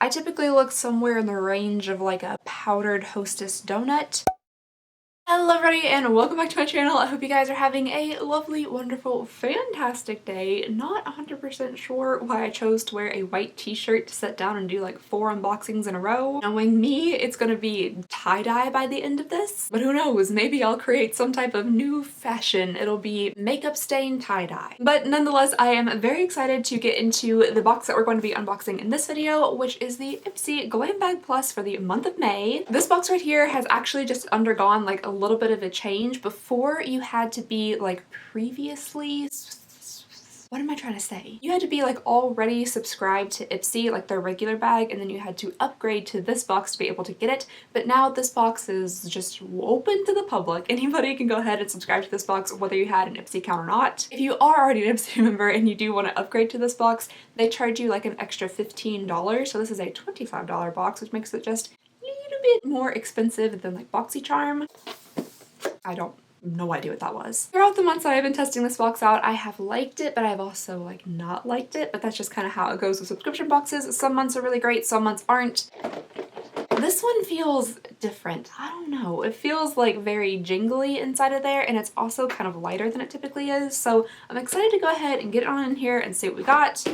I typically look somewhere in the range of like a powdered Hostess donut. Hello everybody and welcome back to my channel. I hope you guys are having a lovely, wonderful, fantastic day. Not 100% sure why I chose to wear a white t-shirt to sit down and do like 4 unboxings in a row. Knowing me, it's gonna be tie-dye by the end of this, but who knows, maybe I'll create some type of new fashion. It'll be makeup stain tie-dye. But nonetheless, I am very excited to get into the box that we're going to be unboxing in this video, which is the Ipsy Glam Bag Plus for the month of May. This box right here has actually just undergone like a little bit of a change. Before, you had to be like previously, what am I trying to say? You had to be like already subscribed to Ipsy, like their regular bag, and then you had to upgrade to this box to be able to get it. But now this box is just open to the public. Anybody can go ahead and subscribe to this box, whether you had an Ipsy account or not. If you are already an Ipsy member and you do want to upgrade to this box, they charge you like an extra $15. So this is a $25 box, which makes it just a little bit more expensive than like Boxycharm. I don't no idea what that was. Throughout the months that I've been testing this box out, I have liked it, but I've also like not liked it, but that's just kind of how it goes with subscription boxes. Some months are really great, some months aren't. This one feels different. I don't know. It feels like very jingly inside of there, and it's also kind of lighter than it typically is. So I'm excited to go ahead and get it on in here and see what we got.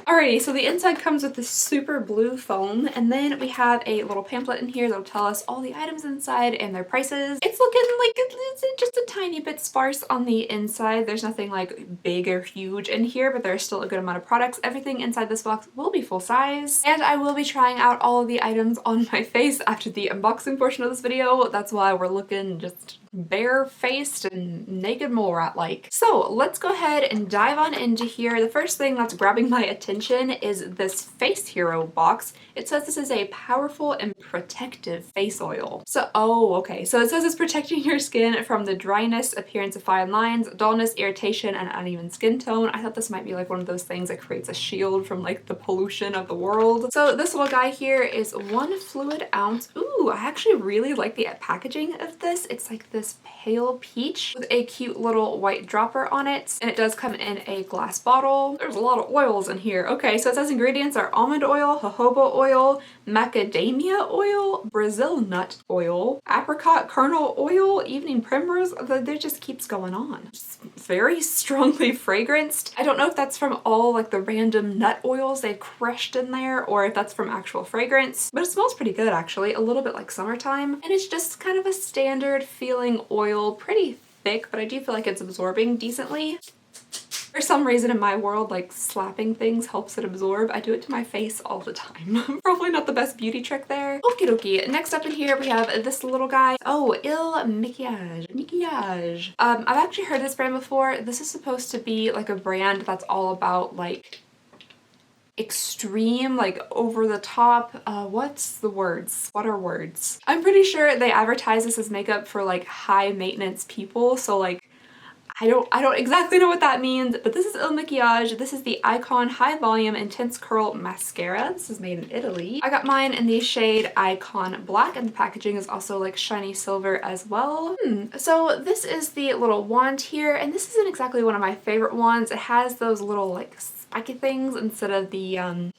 Alrighty, so the inside comes with this super blue foam, and then we have a little pamphlet in here that'll tell us all the items inside and their prices. It's looking like it's just a tiny bit sparse on the inside. There's nothing like big or huge in here, but there's still a good amount of products. Everything inside this box will be full size, and I will be trying out all of the items on my face after the unboxing portion of this video. That's why we're looking just bare-faced and naked mole rat-like. So let's go ahead and dive on into here. The first thing that's grabbing my attention is this Face Hero box. It says this is a powerful and protective face oil. So, oh, okay. So it says it's protecting your skin from the dryness, appearance of fine lines, dullness, irritation, and uneven skin tone. I thought this might be like one of those things that creates a shield from like the pollution of the world. So this little guy here is 1 fluid ounce. Ooh, I actually really like the packaging of this. It's like this pale peach with a cute little white dropper on it, and it does come in a glass bottle. There's a lot of oils in here. Okay, so it says ingredients are almond oil, jojoba oil, macadamia oil, Brazil nut oil, apricot kernel oil, evening primrose. There just keeps going on. It's very strongly fragranced. I don't know if that's from all like the random nut oils they've crushed in there, or if that's from actual fragrance, but it smells pretty good actually, a little bit like summertime, and it's just kind of a standard feeling oil, pretty thick, but I do feel like it's absorbing decently. For some reason in my world, like slapping things helps it absorb. I do it to my face all the time. Probably not the best beauty trick there. Okie dokie. Next up in here we have this little guy. Oh, Il Maquillage. I've actually heard this brand before. This is supposed to be like a brand that's all about like extreme, like over the top, what's the words? What are words? I'm pretty sure they advertise this as makeup for like high maintenance people, so like I don't exactly know what that means, but this is Il Maquillage. This is the Icon High Volume Intense Curl Mascara. This is made in Italy. I got mine in the shade Icon Black, and the packaging is also like shiny silver as well. So this is the little wand here, and this isn't exactly one of my favorite ones. It has those little like spiky things instead of the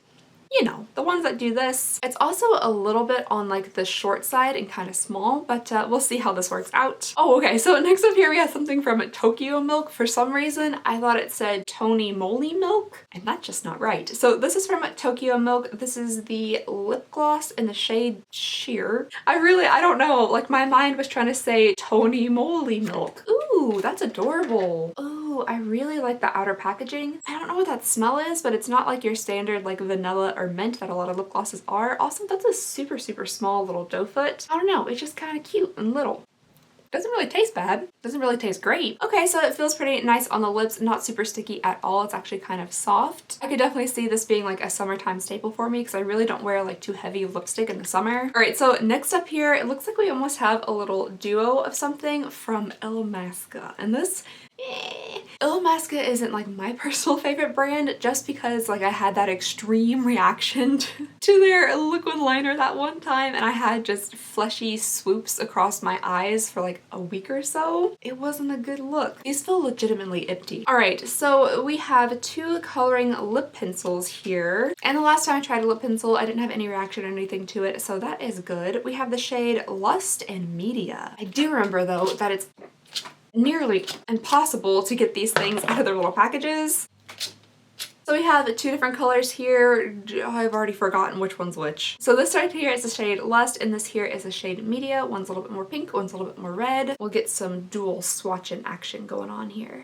you know, the ones that do this. It's also a little bit on like the short side and kind of small, but we'll see how this works out. Oh, okay, so next up here we have something from Tokyo Milk. For some reason, I thought it said Tony Moly Milk, and that's just not right. So this is from Tokyo Milk. This is the lip gloss in the shade Sheer. I don't know, like my mind was trying to say Tony Moly Milk. Ooh, that's adorable. Ooh, I really like the outer packaging. I don't know what that smell is, but it's not like your standard like vanilla or mint that a lot of lip glosses are. Also, that's a super, super small little doe foot. I don't know, it's just kind of cute and little. Doesn't really taste bad. Doesn't really taste great. Okay, so it feels pretty nice on the lips, not super sticky at all. It's actually kind of soft. I could definitely see this being like a summertime staple for me because I really don't wear like too heavy lipstick in the summer. All right, so next up here, it looks like we almost have a little duo of something from Il Masca, and this Il Masca isn't like my personal favorite brand just because like I had that extreme reaction to their liquid liner that one time and I had just fleshy swoops across my eyes for like a week or so. It wasn't a good look. These feel legitimately empty. Alright, so we have two coloring lip pencils here. And the last time I tried a lip pencil, I didn't have any reaction or anything to it, so that is good. We have the shade Lust and Media. I do remember though that it's nearly impossible to get these things out of their little packages. So we have two different colors here. I've already forgotten which one's which. So this right here is the shade Lust and this here is the shade Media. One's a little bit more pink, one's a little bit more red. We'll get some dual swatching action going on here.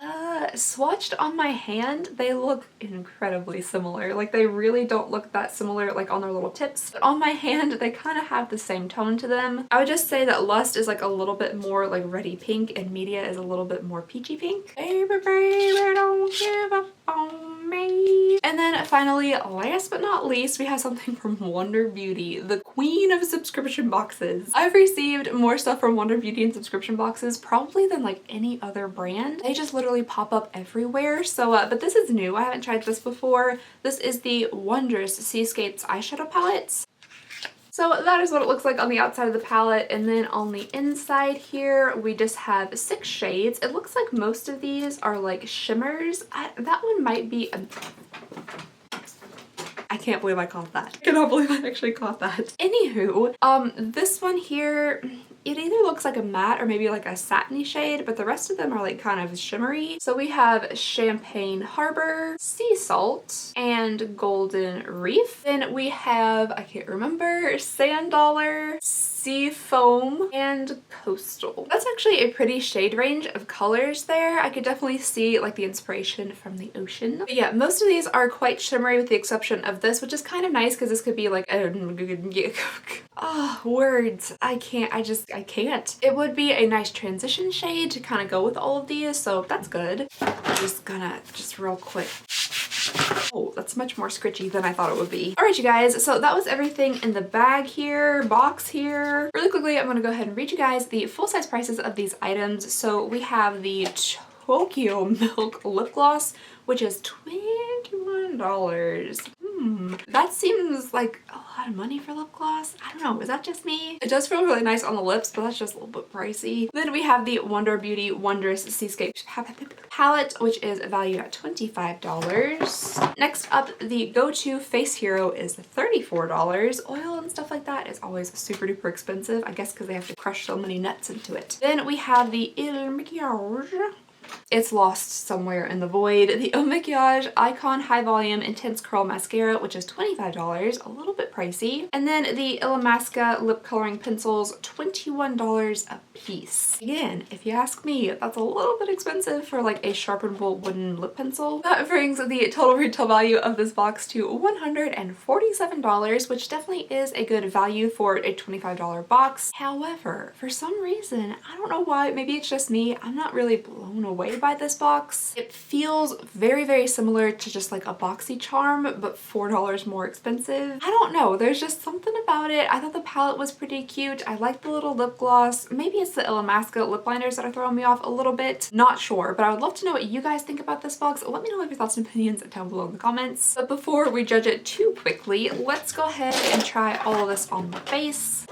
Swatched on my hand, they look incredibly similar. Like they really don't look that similar like on their little tips. But on my hand, they kind of have the same tone to them. I would just say that Lust is like a little bit more like reddy pink and Media is a little bit more peachy pink. Baby, baby, don't give up on me. And then finally, last but not least, we have something from Wonder Beauty, the queen of subscription boxes. I've received more stuff from Wonder Beauty in subscription boxes probably than like any other brand. They just literally pop up everywhere. So, but this is new. I haven't tried this before. This is the Wondrous Seascapes eyeshadow palettes. So that is what it looks like on the outside of the palette, and then on the inside here we just have 6 shades. It looks like most of these are like shimmers. That one might be a... I can't believe I caught that. I cannot believe I actually caught that. Anywho, this one here, it either looks like a matte or maybe like a satiny shade, but the rest of them are like kind of shimmery. So we have Champagne Harbor, Sea Salt, and Golden Reef. Then we have, I can't remember, Sand Dollar, Sea Foam, and Coastal. That's actually a pretty shade range of colors there. I could definitely see like the inspiration from the ocean. But yeah, most of these are quite shimmery with the exception of this, which is kind of nice because this could be like words. I can't. It would be a nice transition shade to kind of go with all of these, so that's good. I'm just gonna, real quick. Oh, that's much more scritchy than I thought it would be. Alright you guys, so that was everything in the bag here, box here. Really quickly, I'm gonna go ahead and read you guys the full-size prices of these items. So we have the Tokyo Milk Lip Gloss, which is $21. That seems like a lot of money for lip gloss. I don't know, is that just me? It does feel really nice on the lips, but that's just a little bit pricey. Then we have the Wonder Beauty Wondrous Seascapes palette, which is valued at $25. Next up, the go-to face hero is $34. Oil and stuff like that is always super duper expensive, I guess because they have to crush so many nuts into it. Then we have the Il Maquillage. It's lost somewhere in the void. The Eau Maquillage Icon High Volume Intense Curl Mascara, which is $25, a little bit pricey. And then the Illamasqua Lip Coloring Pencils, $21 a piece. Again, if you ask me, that's a little bit expensive for like a sharpenable wooden lip pencil. That brings the total retail value of this box to $147, which definitely is a good value for a $25 box. However, for some reason, I don't know why, maybe it's just me, I'm not really blown away by this box. It feels very, very similar to just like a Boxycharm, but $4 more expensive. I don't know, there's just something about it. I thought the palette was pretty cute. I like the little lip gloss. Maybe it's the Illamasqua lip liners that are throwing me off a little bit. Not sure, but I would love to know what you guys think about this box. Let me know your thoughts and opinions down below in the comments. But before we judge it too quickly, let's go ahead and try all of this on the face.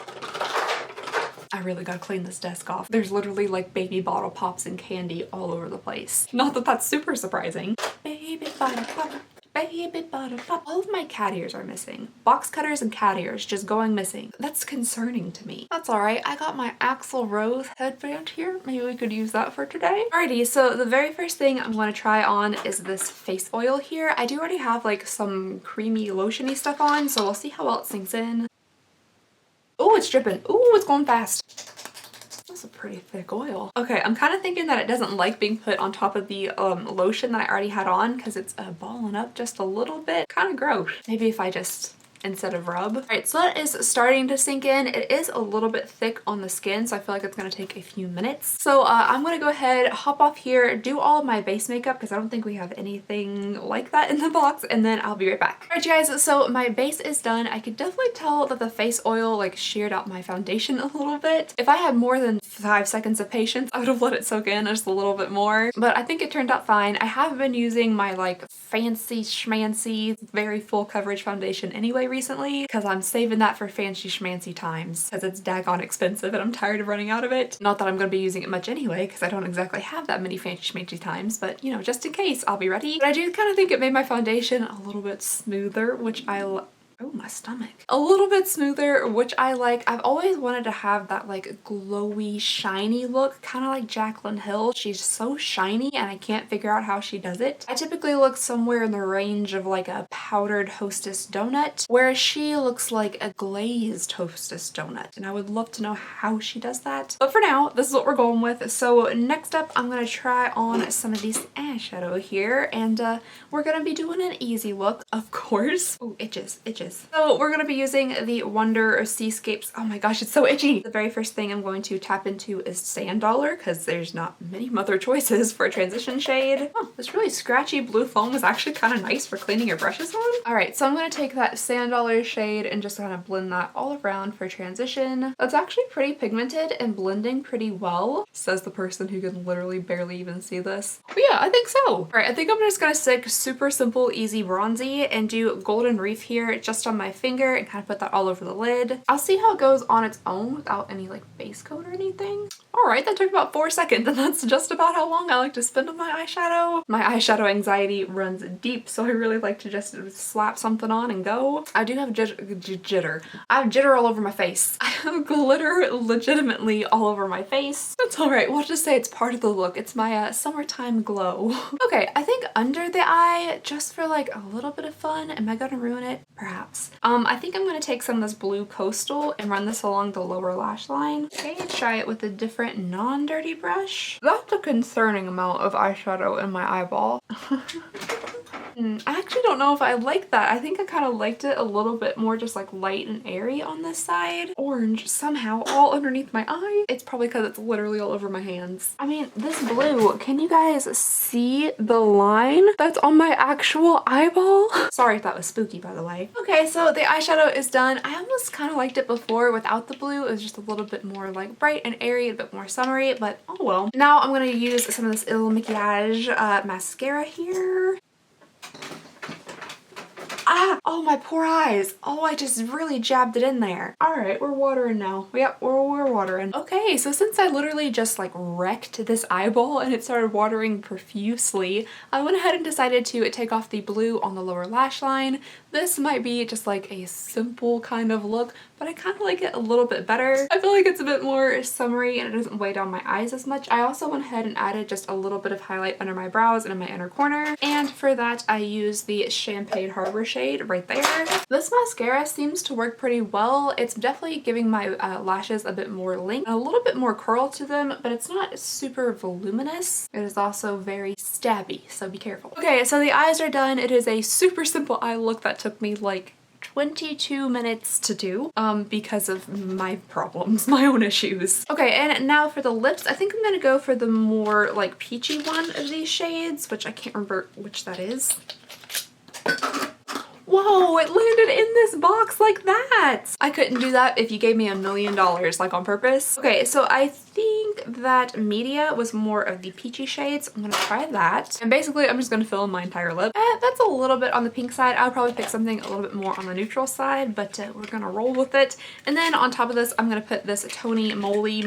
I really gotta clean this desk off. There's literally like baby bottle pops and candy all over the place. Not that that's super surprising. Baby bottle pop, baby bottle pop. All of my cat ears are missing. Box cutters and cat ears just going missing. That's concerning to me. That's alright. I got my Axl Rose headband here. Maybe we could use that for today. Alrighty, so the very first thing I'm going to try on is this face oil here. I do already have like some creamy lotiony stuff on, so we'll see how well it sinks in. Oh, it's dripping. Oh, it's going fast. That's a pretty thick oil. Okay, I'm kind of thinking that it doesn't like being put on top of the lotion that I already had on because it's balling up just a little bit. Kind of gross. Maybe if I just instead of rub. Alright, so that is starting to sink in. It is a little bit thick on the skin, so I feel like it's going to take a few minutes. So I'm going to go ahead, hop off here, do all of my base makeup because I don't think we have anything like that in the box, and then I'll be right back. Alright you guys, so my base is done. I could definitely tell that the face oil like sheared out my foundation a little bit. If I had more than 5 seconds of patience, I would have let it soak in just a little bit more, but I think it turned out fine. I have been using my like fancy schmancy, very full coverage foundation anyway recently because I'm saving that for fancy schmancy times because it's daggone expensive and I'm tired of running out of it. Not that I'm going to be using it much anyway because I don't exactly have that many fancy schmancy times, but you know, just in case, I'll be ready. But I do kind of think it made my foundation a little bit smoother, which oh, my stomach. A little bit smoother, which I like. I've always wanted to have that like glowy, shiny look, kind of like Jaclyn Hill. She's so shiny and I can't figure out how she does it. I typically look somewhere in the range of like a powdered Hostess donut, whereas she looks like a glazed Hostess donut. And I would love to know how she does that. But for now, this is what we're going with. So next up, I'm going to try on some of these eyeshadow here, and we're going to be doing an easy look, of course. Oh, itches. So we're going to be using the Wonder Seascapes. Oh my gosh, it's so itchy. The very first thing I'm going to tap into is Sand Dollar because there's not many other choices for a transition shade. Oh, this really scratchy blue foam is actually kind of nice for cleaning your brushes on. All right, so I'm going to take that Sand Dollar shade and just kind of blend that all around for transition. That's actually pretty pigmented and blending pretty well, says the person who can literally barely even see this. But yeah, I think so. All right, I think I'm just going to stick super simple, easy bronzy and do Golden Reef here just on my finger and kind of put that all over the lid. I'll see how it goes on its own without any like base coat or anything. All right, that took about 4 seconds and that's just about how long I like to spend on my eyeshadow. My eyeshadow anxiety runs deep, so I really like to just slap something on and go. I do have jitter. I have jitter all over my face. I have glitter legitimately all over my face. That's all right, we'll just say it's part of the look. It's my summertime glow. Okay, I think under the eye, just for like a little bit of fun, am I gonna ruin it? Perhaps. I think I'm gonna take some of this blue Coastal and run this along the lower lash line. Okay, try it with a different non-dirty brush. That's a concerning amount of eyeshadow in my eyeball. I actually don't know if I like that. I think I kind of liked it a little bit more just like light and airy on this side. Orange somehow all underneath my eye. It's probably because it's literally all over my hands. I mean, this blue, can you guys see the line that's on my actual eyeball? Sorry if that was spooky, by the way. Okay, so the eyeshadow is done. I almost kind of liked it before without the blue. It was just a little bit more like bright and airy, a bit more summery, but oh well. Now I'm going to use some of this Il Makiage mascara here. Ah! Oh, my poor eyes. Oh, I just really jabbed it in there. All right, we're watering now. Yep, we're watering. Okay, so since I literally just like wrecked this eyeball and it started watering profusely, I went ahead and decided to take off the blue on the lower lash line. This might be just like a simple kind of look, but I kind of like it a little bit better. I feel like it's a bit more summery and it doesn't weigh down my eyes as much. I also went ahead and added just a little bit of highlight under my brows and in my inner corner. And for that, I used the Champagne Harbor shade right there. This mascara seems to work pretty well. It's definitely giving my lashes a bit more length, a little bit more curl to them, but it's not super voluminous. It is also very stabby, so be careful. Okay, so the eyes are done. It is a super simple eye look that took me like 22 minutes to do because of my problems, my own issues. Okay, and now for the lips, I think I'm gonna go for the more like peachy one of these shades, which I can't remember which that is. Whoa, it landed in this box like that! I couldn't do that if you gave me $1 million, like on purpose. Okay, so I think that Media was more of the peachy shades. I'm gonna try that. And basically, I'm just gonna fill in my entire lip. That's a little bit on the pink side. I'll probably pick something a little bit more on the neutral side, but we're gonna roll with it. And then on top of this, I'm gonna put this Tony Moly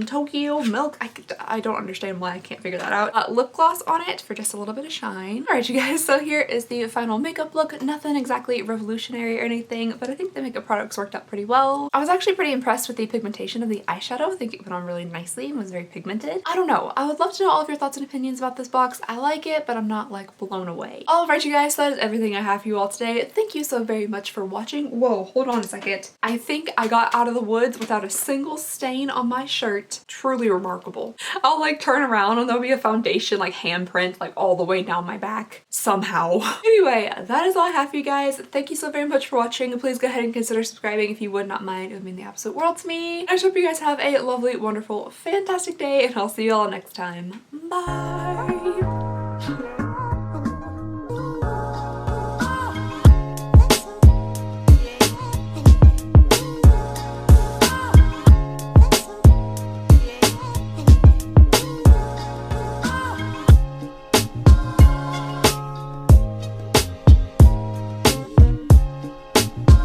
Tokyo Milk. I don't understand why I can't figure that out. Lip gloss on it for just a little bit of shine. All right, you guys, so here is the final makeup look. Nothing exactly revolutionary or anything, but I think the makeup products worked out pretty well. I was actually pretty impressed with the pigmentation of the eyeshadow. I think it went on really nicely and was very pigmented. I don't know. I would love to know all of your thoughts and opinions about this box. I like it, but I'm not like blown away. All right, you guys, so that is everything I have for you all today. Thank you so very much for watching. Whoa, hold on a second. I think I got out of the woods without a single stain on my shirt. Truly remarkable. I'll like turn around and there'll be a foundation like handprint like all the way down my back somehow. Anyway, that is all I have for you guys. Thank you so very much for watching. Please go ahead and consider subscribing if you would not mind. It would mean the absolute world to me. I just hope you guys have a lovely, wonderful, fantastic day, and I'll see you all next time. Bye!